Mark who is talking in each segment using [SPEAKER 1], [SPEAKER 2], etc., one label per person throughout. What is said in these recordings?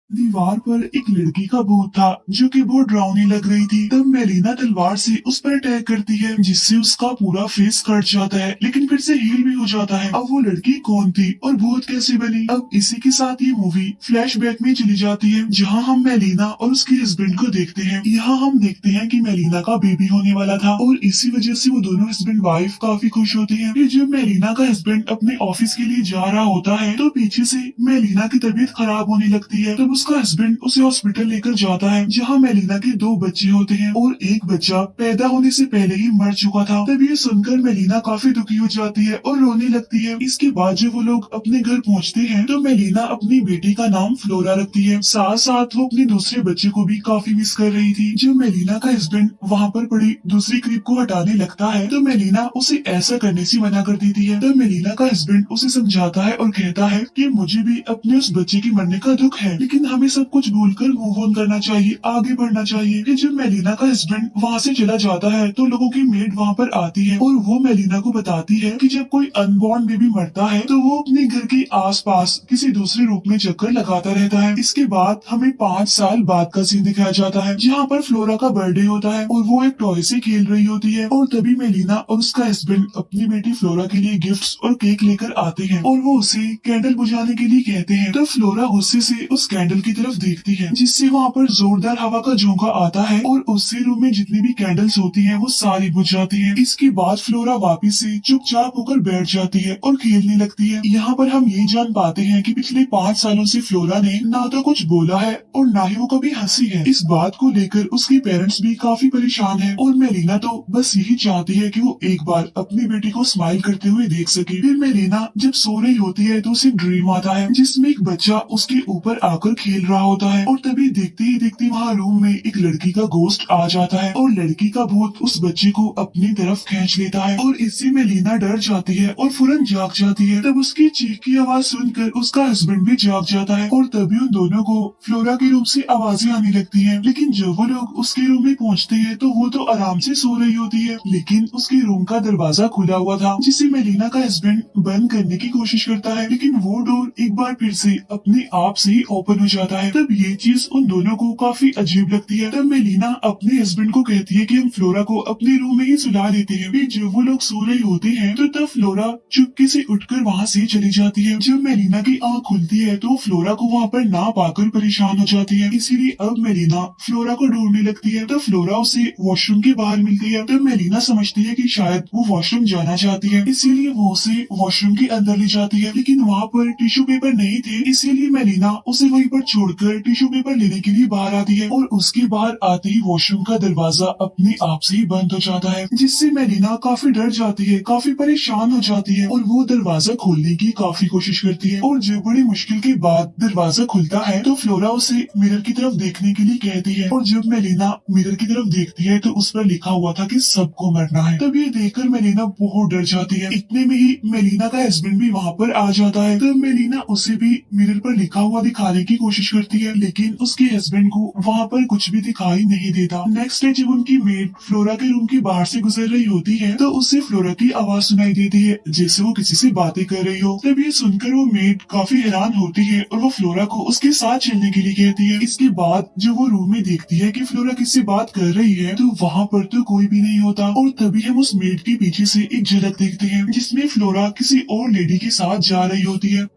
[SPEAKER 1] दीवार पर एक लड़की का भूत था जो कि बहुत डरावनी लग रही थी। तब मेलिना तलवार से उस पर अटैक करती है जिससे उसका पूरा फेस कट जाता है, लेकिन फिर से हील भी हो जाता है। अब वो लड़की कौन थी और भूत कैसे बनी? अब इसी के साथ ये मूवी फ्लैशबैक में चली जाती है जहाँ हम मेलिना और उसके हस्बैंड को देखते हैं। यहाँ हम देखते हैं कि मेलिना का बेबी होने वाला था और इसी वजह से वो दोनों हस्बैंड वाइफ काफी खुश होते हैं। फिर जब मेलिना का हस्बैंड अपने ऑफिस के लिए जा रहा होता है तो पीछे से मेलिना की तबीयत खराब होने लगती है। तब उसका हस्बैंड उसे हॉस्पिटल लेकर जाता है जहाँ मेलिना के दो बच्चे होते हैं और एक बच्चा पैदा होने से पहले ही मर चुका था। तब ये सुनकर मेलिना काफी दुखी हो जाती है और रोने लगती है। इसके बाद जब वो लोग अपने घर पहुँचते हैं तो मेलिना अपनी बेटी का नाम फ्लोरा रखती है। साथ साथ वो अपने दूसरे बच्चे को भी काफी मिस कर रही थी। जब मेलिना का हस्बैंड वहाँ पर पड़ी दूसरी क्रीप को हटाने लगता है तो मेलिना उसे ऐसा करने से मना कर देती है। तब मेलिना का हस्बैंड उसे समझाता है और कहता है कि मुझे भी अपने उस बच्चे की मरने का दुख है, लेकिन हमें सब कुछ भूलकर मूव ऑन करना चाहिए, आगे बढ़ना चाहिए। फिर जब मेलिना का हस्बैंड वहाँ से चला जाता है तो लोगों की मेड वहाँ पर आती है और वो मेलिना को बताती है कि जब कोई अनबॉर्न बेबी मरता है तो वो अपने घर के आसपास किसी दूसरे रूप में चक्कर लगाता रहता है। इसके बाद हमें 5 साल बाद का सीन दिखाया जाता है जहाँ पर फ्लोरा का बर्थडे होता है और वो एक टॉय से खेल रही होती है और तभी मेलिना और उसका हस्बैंड अपनी बेटी फ्लोरा के लिए गिफ्ट्स और केक लेकर आते हैं और वो उसे कैंडल बुझाने के लिए कहते हैं। तो फ्लोरा गुस्से से उस कैंडल की तरफ देखती है जिससे वहाँ पर जोरदार हवा का झोंका आता है और उससे रूम में जितनी भी कैंडल्स होती हैं वो सारी बुझ जाती हैं। इसके बाद फ्लोरा वापिस से चुपचाप होकर बैठ जाती है और खेलने लगती है। यहाँ पर हम ये जान पाते हैं कि पिछले 5 सालों से फ्लोरा ने ना तो कुछ बोला है और ना ही वो कभी हंसी है। इस बात को लेकर उसके पेरेंट्स भी काफी परेशान है और मेलिना तो बस यही चाहती है कि वो एक बार अपनी बेटी को स्माइल करते हुए देख सके। फिर मेलिना जब सो रही होती है तो उसे ड्रीम आता है जिसमें एक बच्चा उसके ऊपर आकर खेल रहा होता है और तभी देखते ही देखते वहाँ रूम में एक लड़की का गोस्ट आ जाता है और लड़की का भूत उस बच्चे को अपनी तरफ खींच लेता है और इससे मेलिना डर जाती है और फौरन जाग जाती है। तब उसकी चीख की आवाज सुनकर उसका हस्बैंड भी जाग जाता है और तभी उन दोनों को फ्लोरा के रूम से आवाजें आने लगती हैं। लेकिन जब वो लोग उसके रूम में पहुंचते हैं तो वो तो आराम से सो रही होती है, लेकिन उसके रूम का दरवाजा खुला हुआ था जिसे मेलिना का हस्बैंड बंद करने की कोशिश करता है, लेकिन वो डोर एक बार फिर से अपने आप से ही ओपन हो जाता है। तब ये चीज उन दोनों को काफी अजीब लगती है। तब मेलिना अपने हस्बैंड को कहती है कि हम फ्लोरा को अपने रूम में ही सुला देते हैं। फिर जब वो लोग सो रहे होते हैं तो तब फ्लोरा चुपके से उठकर वहाँ से चली जाती है। जब मेलिना की आँख खुलती है तो फ्लोरा को वहाँ पर ना पाकर परेशान हो जाती है, इसीलिए अब मेलिना फ्लोरा को ढूंढने लगती है। तब फ्लोरा उसे वॉशरूम के बाहर मिलती है। तब मेलिना समझती है कि शायद वो वॉशरूम जाना चाहती है, इसीलिए वो उसे वॉशरूम के अंदर ले जाती है, लेकिन वहाँ पर टिश्यू पेपर नहीं थे, इसीलिए मेलिना उसे वहीं पर छोड़कर टिश्यू पेपर लेने के लिए बाहर आती है और उसके बाहर आते ही वॉशरूम का दरवाजा अपने आप से ही बंद हो जाता है, जिससे मेलिना काफी डर जाती है, काफी परेशान हो जाती है और वो दरवाजा खोलने की काफी कोशिश करती है। और जब बड़ी मुश्किल के बाद दरवाजा खुलता है तो फ्लोरा उसे मिरर की तरफ देखने के लिए कहती है और जब मेलिना मिरर की तरफ देखती है तो उस पर लिखा हुआ था कि सबको मरना है। तब ये देखकर मेलिना बहुत डर जाती है। इतने में ही मेलिना का हस्बैंड भी वहाँ पर आ जाता है। तब मेलिना उसे भी मिरर पर लिखा हुआ दिखाने की कोशिश करती है, लेकिन उसके हस्बैंड को वहाँ पर कुछ भी दिखाई नहीं देता। नेक्स्ट डे जब उनकी मेड फ्लोरा के रूम के बाहर से गुजर रही होती है तो उसे फ्लोरा की आवाज सुनाई देती है जैसे वो किसी से बातें कर रही हो। तब ये सुनकर वो मेड काफी हैरान होती है और वो फ्लोरा को उसके साथ चलने के लिए कहती है। इसके बाद जब वो रूम में देखती है कि फ्लोरा किससे बात कर रही है तो वहाँ पर तो कोई भी नहीं होता और तभी हम उस मेड के पीछे से एक झलक देखते हैं जिसमें फ्लोरा किसी और लेडी के साथ जा रही होती है।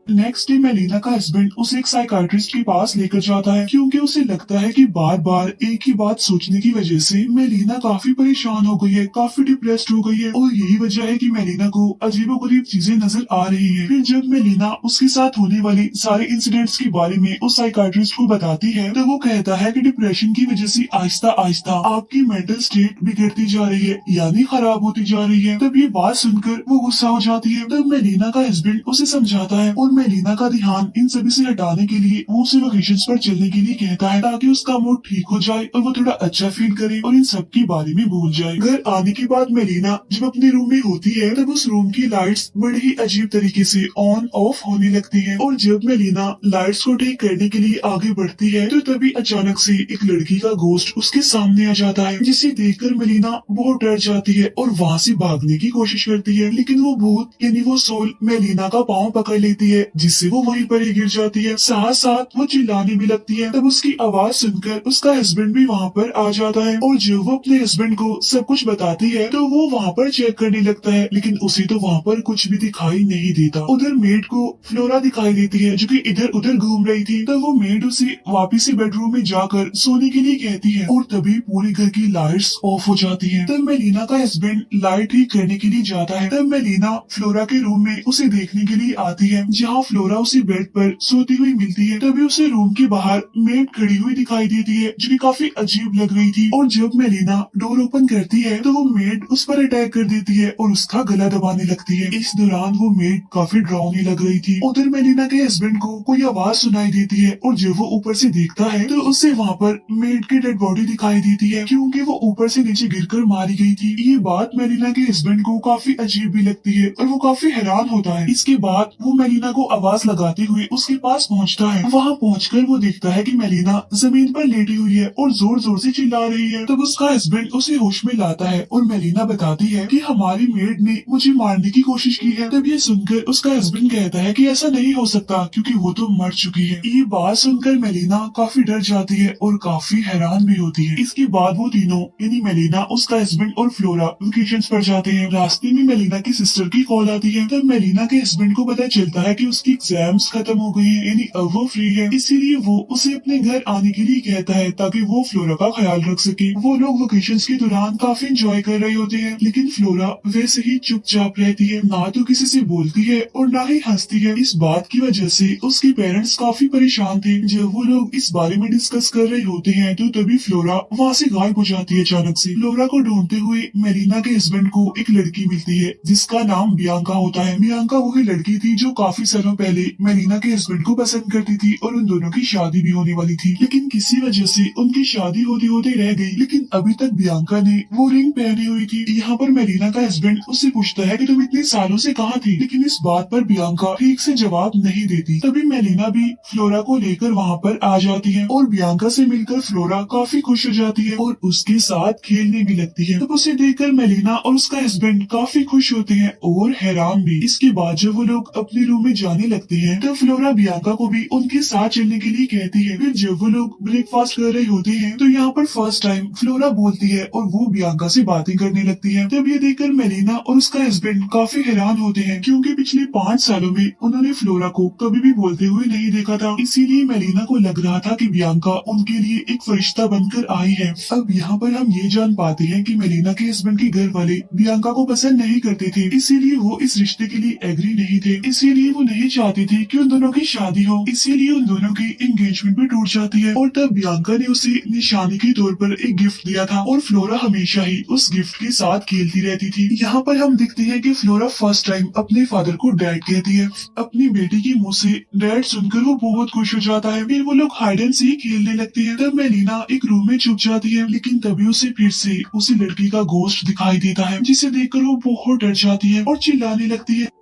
[SPEAKER 1] नेक्स्ट डे मेलिना का हस्बैंड उसे एक साइकाट्रिस्ट के पास लेकर जाता है क्योंकि उसे लगता है कि बार बार एक ही बात सोचने की वजह से मेलिना काफी परेशान हो गई है, काफी डिप्रेस्ड हो गई है और यही वजह है कि मेलिना को अजीबोगरीब चीजें नजर आ रही है। फिर जब मेलिना उसके साथ होने वाले सारे इंसिडेंट्स के बारे में उस साइकाट्रिस्ट को बताती है तो वो कहता है कि डिप्रेशन की वजह से आहिस्ता आहिस्ता आपकी मेंटल स्टेट बिगड़ती जा रही है, यानी खराब होती जा रही है। तब ये बात सुनकर वो गुस्सा हो जाती है। तब मेलिना का हस्बैंड उसे समझाता है और मेलिना का ध्यान इन सभी से हटाने के लिए वो उसे लोकेशंस पर चलने के लिए कहता है ताकि उसका मूड ठीक हो जाए और वो थोड़ा अच्छा फील करे और इन सब के बारे में भूल जाए। घर आने के बाद मेलिना जब अपने रूम में होती है तब उस रूम की लाइट्स बड़े ही अजीब तरीके से ऑन ऑफ होने लगती हैं और जब मेलिना लाइट्स को ठीक करने के लिए आगे बढ़ती है तो तभी अचानक से एक लड़की का गोश्त उसके सामने आ जाता है, जिसे देखकर मेलिना बहुत डर जाती है और वहाँ से भागने की कोशिश करती है, लेकिन वो भूत यानी वो सोल मेलिना का पाँव पकड़ लेती है जिससे वो वहीं पर ही गिर जाती है। साथ साथ वो चिल्लाने भी लगती है। तब उसकी आवाज सुनकर उसका हस्बैंड भी वहाँ पर आ जाता है और जब वो अपने हस्बैंड को सब कुछ बताती है तो वो वहाँ पर चेक करने लगता है, लेकिन उसे तो वहाँ पर कुछ भी दिखाई नहीं देता। उधर मेड को फ्लोरा दिखाई देती है जो कि इधर उधर घूम रही थी। तब वो मेड उसे वापिस से बेडरूम में जाकर सोने के लिए कहती है और तभी पूरे घर की लाइट्स ऑफ हो जाती हैं। तब मेलिना का हस्बैंड लाइट ठीक करने के लिए जाता है। तब मेलिना फ्लोरा के रूम में उसे देखने के लिए आती है, जहाँ फ्लोरा उसे बेड पर सोती हुई मिलती है। तभी उसे रूम के बाहर मेड खड़ी हुई दिखाई देती है जो कि काफी अजीब लग रही थी। और जब मेलिना डोर ओपन करती है तो वो मेड उस पर अटैक कर देती है और उसका गला दबाने लगती है। इस दौरान वो मेड काफी डरावनी लग रही थी। उधर मेलिना के हस्बैंड को कोई आवाज सुनाई देती है और जब वो ऊपर से देखता है तो उससे वहाँ पर मेड की डेड बॉडी दिखाई देती है, क्योंकि वो ऊपर से नीचे गिरकर मारी गई थी। ये बात मेलिना के हस्बैंड को काफी अजीब भी लगती है और वो काफी हैरान होता है। इसके बाद वो मेलिना को आवाज लगाते हुए उसके पास पहुँचता है। वहाँ पहुँचकर वो देखता है कि मेलिना जमीन पर लेटी हुई है और जोर जोर से चिल्ला रही है। तब उसका हस्बैंड उसे होश में लाता है और मेलिना बताती है कि हमारी मेड ने मुझे मारने की कोशिश की है। तब ये सुनकर उसका हस्बैंड कहता है कि ऐसा नहीं हो सकता क्योंकि वो तो मर चुकी है। ये बात सुनकर मेलिना काफी डर जाती है और काफी हैरान भी होती है। इसके बाद वो तीनों यानी मेलिना, उसका हस्बैंड और फ्लोरा वेकेशंस पर जाते हैं। रास्ते में मेलिना की सिस्टर की कॉल आती है। तब मेलिना के हस्बैंड को पता चलता है कि उसकी एग्जाम्स खत्म हो गई हैं, यानी अब वो फ्री है। इसीलिए वो उसे अपने घर आने के लिए कहता है ताकि वो फ्लोरा का ख्याल रख सके। वो लोग वेकेशंस के दौरान काफी एंजॉय कर रहे होते हैं, लेकिन फ्लोरा वैसे ही चुपचाप रहती है, ना तो किसी से बोलती है और ना ही हंसती है। इस बात की वजह से उसके पेरेंट्स काफी परेशान थे। जब वो लोग इस बारे में डिस्कस कर रहे होते हैं तो तभी फ्लोरा वहाँ से गायब हो जाती है अचानक से। फ्लोरा को ढूंढते हुए मेलिना के हस्बैंड को एक लड़की मिलती है जिसका नाम बियांका होता है। बियांका वही लड़की थी जो काफी सालों पहले मेलिना के हस्बैंड को पसंद करती थी और उन दोनों की शादी भी होने वाली थी, लेकिन किसी वजह से उनकी शादी होते होते रह गई। लेकिन अभी तक बियांका ने वो रिंग पहनी हुई थी। यहाँ पर मेलिना का हस्बैंड उससे पूछता है कि तुम इतने सालों से कहाँ थी, लेकिन इस बात पर बियांका ठीक से जवाब नहीं देती। तभी मेलिना भी फ्लोरा को लेकर वहाँ पर आ जाती है और बियांका से मिलकर फ्लोरा काफी खुश हो जाती है और उसके साथ खेलने भी लगती है। तब उसे देखकर मेलिना और उसका हस्बैंड काफी खुश होते हैं और हैरान भी। इसके बाद जब वो लोग अपने रूम में जाने लगते हैं तब फ्लोरा बियांका को भी उनके साथ चलने के लिए कहती है। फिर जब वो लोग ब्रेकफास्ट कर रहे होते हैं तो यहाँ पर फर्स्ट टाइम फ्लोरा बोलती है और वो बियांका से बातें करने लगती है। तब ये देखकर मेलिना और उसका हस्बैंड काफी हैरान होते हैं, क्योंकि पिछले 5 सालों में उन्होंने फ्लोरा को कभी भी बोलते हुए नहीं देखा था। इसीलिए मेलिना को लग रहा था कि बियांका उनके लिए एक फरिश्ता बनकर आई है। अब यहाँ पर हम ये जान पाते हैं कि मेलिना के हस्बैंड के घर वाले बियांका को पसंद नहीं करते थे, इसीलिए वो इस रिश्ते के लिए एग्री नहीं थे। इसीलिए वो नहीं चाहती थी कि उन दोनों की शादी हो, इसीलिए उन दोनों की एंगेजमेंट भी टूट जाती है। और तब बियांका ने उसे निशानी के तौर पर एक गिफ्ट दिया था और फ्लोरा हमेशा ही उस गिफ्ट के साथ खेलती रहती थी। यहाँ पर हम देखते हैं कि फ्लोरा फर्स्ट टाइम अपने फादर को डैड कहती है। अपनी बेटी की मुँह से डैड सुनकर वो बहुत खुश हो जाता है। फिर वो लोग हाइड एंड सीक खेलने लगते हैं। तब मेलिना एक रूम में छुप जाती है, लेकिन तभी उसे फिर से उसी लड़की का गोश्त दिखाई देता है, जिसे देखकर वो बहुत डर जाती है और चिल्लाने लगती है।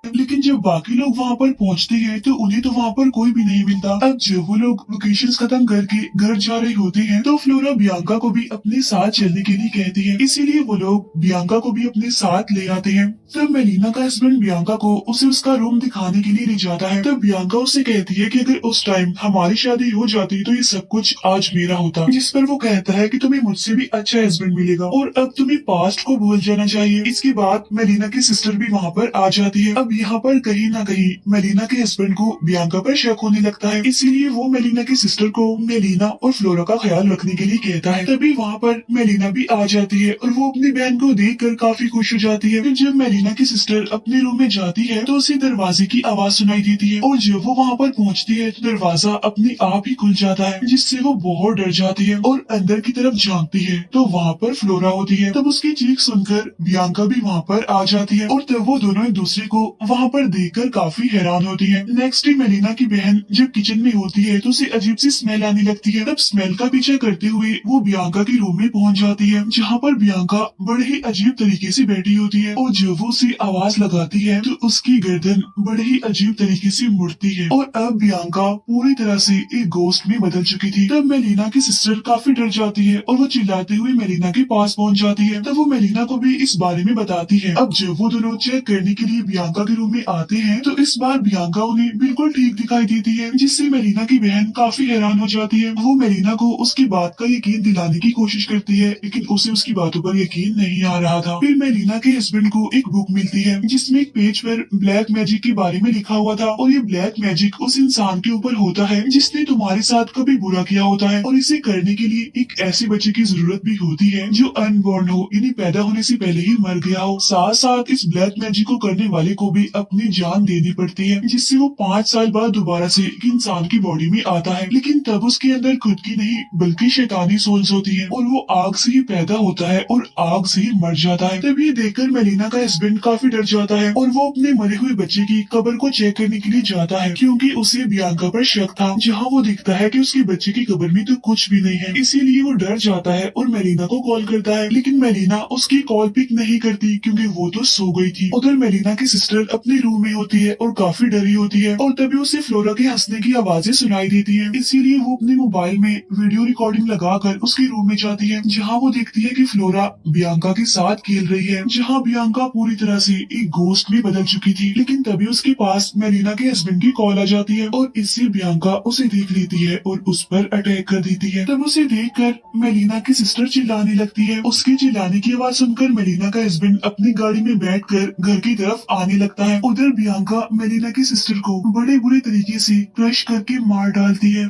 [SPEAKER 1] लेकिन जब बाकी लोग वहाँ पर पहुँचते हैं तो उन्हें तो वहाँ पर कोई भी नहीं मिलता। अब जब वो लोग वेकेशंस खत्म करके घर जा रहे होते हैं तो फ्लोरा बियांका को भी अपने साथ चलने के लिए कहती है, इसीलिए वो लोग बियांका को भी अपने साथ ले आते हैं। तब मेलिना का हस्बैंड बियांका को उसे उसका रूम दिखाने के लिए ले जाता है। तब बियांका उससे कहती है कि अगर उस टाइम हमारी शादी हो जाती तो ये सब कुछ आज मेरा होता, जिस पर वो कहता है कि तुम्हें मुझसे भी अच्छा हस्बैंड मिलेगा और अब तुम्हें पास्ट को भूल जाना चाहिए। इसके बाद मेलिना की सिस्टर भी वहाँ पर आ जाती है। अब यहाँ पर कहीं ना कहीं मेलिना के हस्बैंड को बियांका पर शक होने लगता है, इसीलिए वो मेलिना की सिस्टर को मेलिना और फ्लोरा का ख्याल रखने के लिए कहता है। तभी वहाँ पर मेलिना भी आ जाती है और वो अपनी बहन को देखकर काफी खुश हो जाती है। फिर जब मेलिना की सिस्टर अपने रूम में जाती है तो उसे दरवाजे की आवाज सुनाई देती है और जब वो वहाँ पर पहुँचती है तो दरवाजा अपने आप ही खुल जाता है, जिससे वो बहुत डर जाती है और अंदर की तरफ झांकती है तो वहाँ पर फ्लोरा होती है। तब उसकी चीख सुनकर बियांका भी वहाँ पर आ जाती है और तब वो दोनों एक दूसरे को वहाँ पर देखकर काफी हैरान होती है। नेक्स्ट डे मेलिना की बहन जब किचन में होती है तो उसे अजीब सी स्मेल आने लगती है। तब स्मेल का पीछा करते हुए वो बियांका के रूम में पहुँच जाती है, जहाँ पर बियांका बड़े ही अजीब तरीके से बैठी होती है और जब वो उसे आवाज लगाती है तो उसकी गर्दन बड़े ही अजीब तरीके से मुड़ती है और अब बियांका पूरी तरह से एक गोस्ट में बदल चुकी थी। तब मेलिना की सिस्टर काफी डर जाती है और वो चिल्लाते हुए मेलिना के पास पहुँच जाती है। तब वो मेलिना को भी इस बारे में बताती है। अब जब वो दोनों चेक करने के लिए बियांका के रूम में आते हैं तो इस बार बियांका उन्हें बिल्कुल ठीक दिखाई देती है, जिससे मेलिना की बहन काफी हैरान हो जाती है। वो मेलिना को उसकी बात का यकीन दिलाने की कोशिश करती है, लेकिन उसे उसकी बातों पर यकीन नहीं आ रहा था। फिर मेलिना के हस्बैंड को एक बुक मिलती है जिसमें एक पेज पर ब्लैक मैजिक के बारे में लिखा हुआ था, और ये ब्लैक मैजिक उस इंसान के ऊपर होता है जिसने तुम्हारे साथ कभी बुरा किया होता है, और इसे करने के लिए एक ऐसे बच्चे की जरूरत भी होती है जो अनबॉर्न हो, यानी पैदा होने से पहले ही मर गया हो। साथ साथ इस ब्लैक मैजिक को करने वाले को भी अपनी जान देनी पड़ती है, जिससे वो 5 साल बाद दोबारा से एक इंसान की बॉडी में आता है, लेकिन तब उसके अंदर खुद की नहीं बल्कि शैतानी सोल्स होती है, और वो आग से ही पैदा होता है और आग से ही मर जाता है। तब ये देखकर मेलिना का हस्बैंड काफी डर जाता है और वो अपने मरे हुए बच्चे की कब्र को चेक करने के लिए जाता है, क्योंकि उसे बियांका पर शक था। जहाँ वो देखता है कि उसके बच्चे की कब्र में तो कुछ भी नहीं है, इसीलिए वो डर जाता है और मेलिना को कॉल करता है, लेकिन मेलिना उसकी कॉल पिक नहीं करती क्योंकि वो तो सो गई थी। उधर मेलिना की सिस्टर अपने रूम में होती है और काफी डरी होती है, और तभी उसे फ्लोरा के हंसने की आवाजें सुनाई देती है, इसीलिए वो अपने मोबाइल में वीडियो रिकॉर्डिंग लगाकर उसके रूम में जाती है, जहाँ वो देखती है कि फ्लोरा बियांका के साथ खेल रही है, जहाँ बियांका पूरी तरह से एक घोस्ट में बदल चुकी थी। लेकिन तभी उसके पास मेलिना के हस्बैंड की कॉल आ जाती है और इससे बियांका उसे देख लेती है और उस पर अटैक कर देती है। तब उसे देखकर मेलिना की सिस्टर चिल्लाने लगती है। उसके चिल्लाने की आवाज सुनकर मेलिना का हस्बैंड अपनी गाड़ी में बैठकर घर की तरफ आने लगता है। उधर बियांका मेलिना की सिस्टर को बड़े बुरे तरीके से क्रश करके मार डालती है।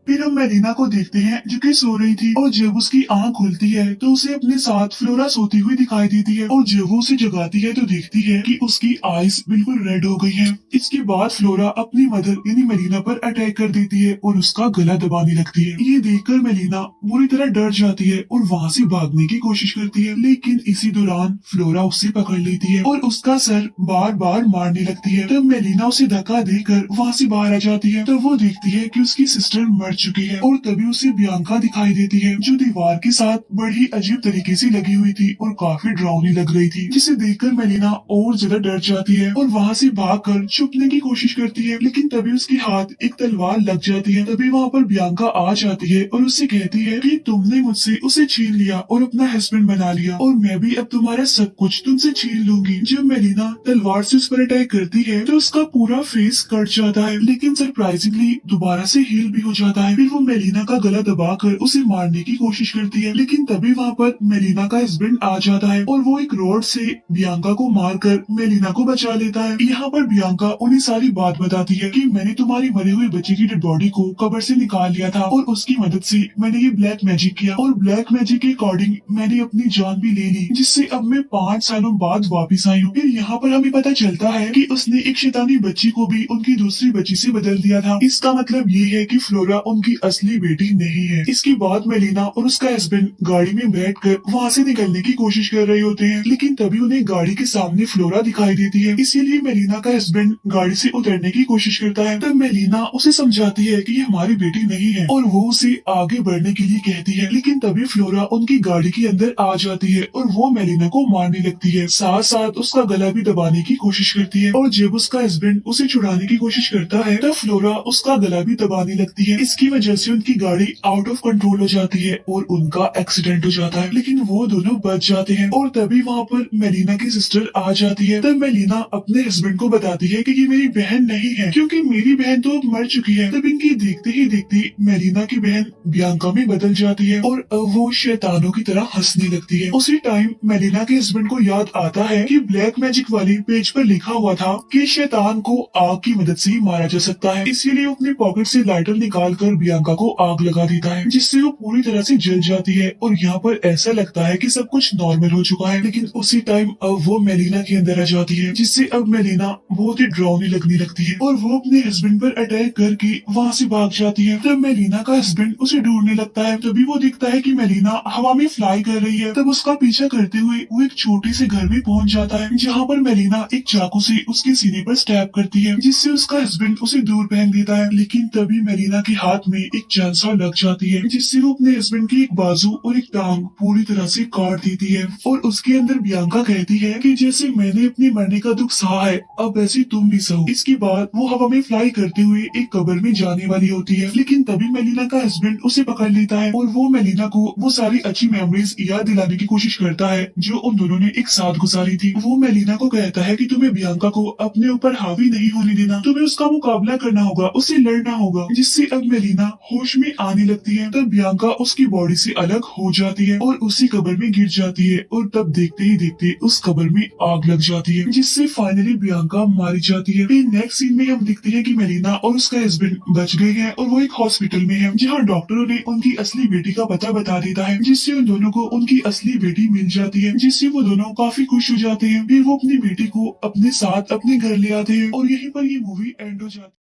[SPEAKER 1] फिर हम मेलिना को देखते हैं जो कि सो रही थी, और जब उसकी आंख खुलती है तो उसे अपने साथ फ्लोरा सोती हुई दिखाई देती है, और जब वो उसे जगाती है तो देखती है कि उसकी आईज बिल्कुल रेड हो गई हैं। इसके बाद फ्लोरा अपनी मदर यानी मेलिना पर अटैक कर देती है और उसका गला दबाने लगती है। ये देखकर मेलिना बुरी तरह डर जाती है और वहाँ से भागने की कोशिश करती है, लेकिन इसी दौरान फ्लोरा उसे पकड़ लेती है और उसका सर बार बार मारने लगती है। तब मेलिना उसे धक्का देकर वहाँ से बाहर आ जाती है, तो वो देखती है कि उसकी सिस्टर मर चुकी है, और तभी उसे बियांका दिखाई देती है जो दीवार के साथ बड़ी अजीब तरीके से लगी हुई थी और काफी डरावनी लग रही थी, जिसे देखकर मेलिना और ज्यादा डर जाती है और वहाँ से भागकर छुपने की कोशिश करती है, लेकिन तभी उसके हाथ एक तलवार लग जाती है। तभी वहाँ पर बियांका आ जाती है और उससे कहती है कि तुमने मुझसे उसे छीन लिया और अपना हस्बैंड बना लिया, और मैं भी अब तुम्हारा सब कुछ तुमसे छीन लूंगी। जब मेलिना तलवार से उस पर अटैक करती है तो उसका पूरा फेस कट जाता है, लेकिन सरप्राइजिंगली दोबारा से हील भी हो जाता है। फिर वो मेलिना का गला दबाकर उसे मारने की कोशिश करती है, लेकिन तभी वहाँ पर मेलिना का हस्बैंड आ जाता है और वो एक रोड से बियांका को मारकर मेलिना को बचा लेता है। यहाँ पर बियांका उन्हें सारी बात बताती है कि मैंने तुम्हारी मरे हुए बच्चे की डेड बॉडी को कब्र से निकाल लिया था, और उसकी मदद से मैंने ये ब्लैक मैजिक किया, और ब्लैक मैजिक के अकॉर्डिंग मैंने अपनी जान भी ले ली, जिससे अब मैं 5 सालों बाद वापिस आई हूँ। फिर यहाँ पर हमें पता चलता है कि उसने एक शैतानी बच्ची को भी उनकी दूसरी बच्ची से बदल दिया था। इसका मतलब ये है कि फ्लोरा उनकी असली बेटी नहीं है। इसके बाद मेलिना और उसका हस्बैंड गाड़ी में बैठकर वहाँ से निकलने की कोशिश कर रहे होते हैं, लेकिन तभी उन्हें गाड़ी के सामने फ्लोरा दिखाई देती है, इसीलिए मेलिना का हस्बैंड गाड़ी से उतरने की कोशिश करता है। तब मेलिना उसे समझाती है कि ये हमारी बेटी नहीं है, और वो उसे आगे बढ़ने के लिए कहती है, लेकिन तभी फ्लोरा उनकी गाड़ी के अंदर आ जाती है और वो मेलिना को मारने लगती है, साथ साथ उसका गला भी दबाने की कोशिश करती है, और जब उसका हस्बैंड उसे छुड़ाने की कोशिश करता है तब फ्लोरा उसका गला भी दबाने लगती है। इसकी वजह से उनकी गाड़ी आउट ऑफ कंट्रोल हो जाती है और उनका एक्सीडेंट हो जाता है, लेकिन वो दोनों बच जाते हैं। और तभी वहाँ पर मेलिना की सिस्टर आ जाती है। तब मेलिना अपने हस्बैंड को बताती है कि ये मेरी बहन नहीं है, क्योंकि मेरी बहन तो अब मर चुकी है। तब इनकी देखते ही देखते मेलिना की बहन बियांका में बदल जाती है और अब वो शैतानों की तरह हंसने लगती है। उसी टाइम मेलिना के हस्बैंड को याद आता है कि ब्लैक मैजिक वाली पेज पर लिखा हुआ था कि शैतान को आग की मदद से ही मारा जा सकता है, इसलिए वो अपने पॉकेट से लाइटर निकाल कर बियांका को आग लगा देता है, जिससे वो पूरी तरह से जल जाती है। और यहाँ पर ऐसा लगता है कि सब कुछ नॉर्मल हो चुका है, लेकिन उसी टाइम अब वो मेलिना के अंदर आ जाती है, जिससे अब मेलिना बहुत ही डरावनी लगने लगती है और वो अपने हस्बैंड पर अटैक करके वहाँ से भाग जाती है। तब मेलिना का हस्बैंड उसे ढूंढने लगता है, तभी वो दिखता है कि मेलिना हवा में फ्लाई कर रही है। तब उसका पीछा करते हुए वो एक छोटे से घर में पहुंच जाता है, जहाँ पर मेलिना एक चाकू से उसके सीने पर स्टैब करती है, जिससे उसका हस्बैंड उसे दूर फेंक देता है। लेकिन तभी मेलिना के हाथ हाथ में एक चांसा लग जाती है जिससे वो अपने हस्बैंड की एक बाजू और एक टांग पूरी तरह से काट देती है। और उसके अंदर बियांका कहती है कि जैसे मैंने अपने मरने का दुख सहा है, अब वैसे तुम भी सहो। इसके बाद वो हवा में फ्लाई करते हुए एक कब्र में जाने वाली होती है, लेकिन तभी मेलिना का हस्बैंड उसे पकड़ लेता है और वो मेलिना को वो सारी अच्छी मेमोरीज याद दिलाने की कोशिश करता है जो उन दोनों ने एक साथ गुजारी थी। वो मेलिना को कहता है कि तुम्हें बियांका को अपने ऊपर हावी नहीं होने देना, तुम्हें उसका मुकाबला करना होगा, उससे लड़ना होगा। जिससे अब मेलिना होश में आने लगती है, तब बियांका उसकी बॉडी से अलग हो जाती है और उसी कब्र में गिर जाती है। और तब देखते ही देखते उस कब्र में आग लग जाती है जिससे फाइनली बियांका मारी जाती है। फिर नेक्स्ट सीन में हम देखते हैं कि मेलिना और उसका हस्बैंड बच गए हैं और वो एक हॉस्पिटल में है जहाँ डॉक्टरों ने उनकी असली बेटी का पता बता देता है, जिससे उन दोनों को उनकी असली बेटी मिल जाती है, जिससे वो दोनों काफी खुश हो जाते हैं। फिर वो अपनी बेटी को अपने साथ अपने घर ले आते हैं और यहीं पर ये मूवी एंड हो जाती है।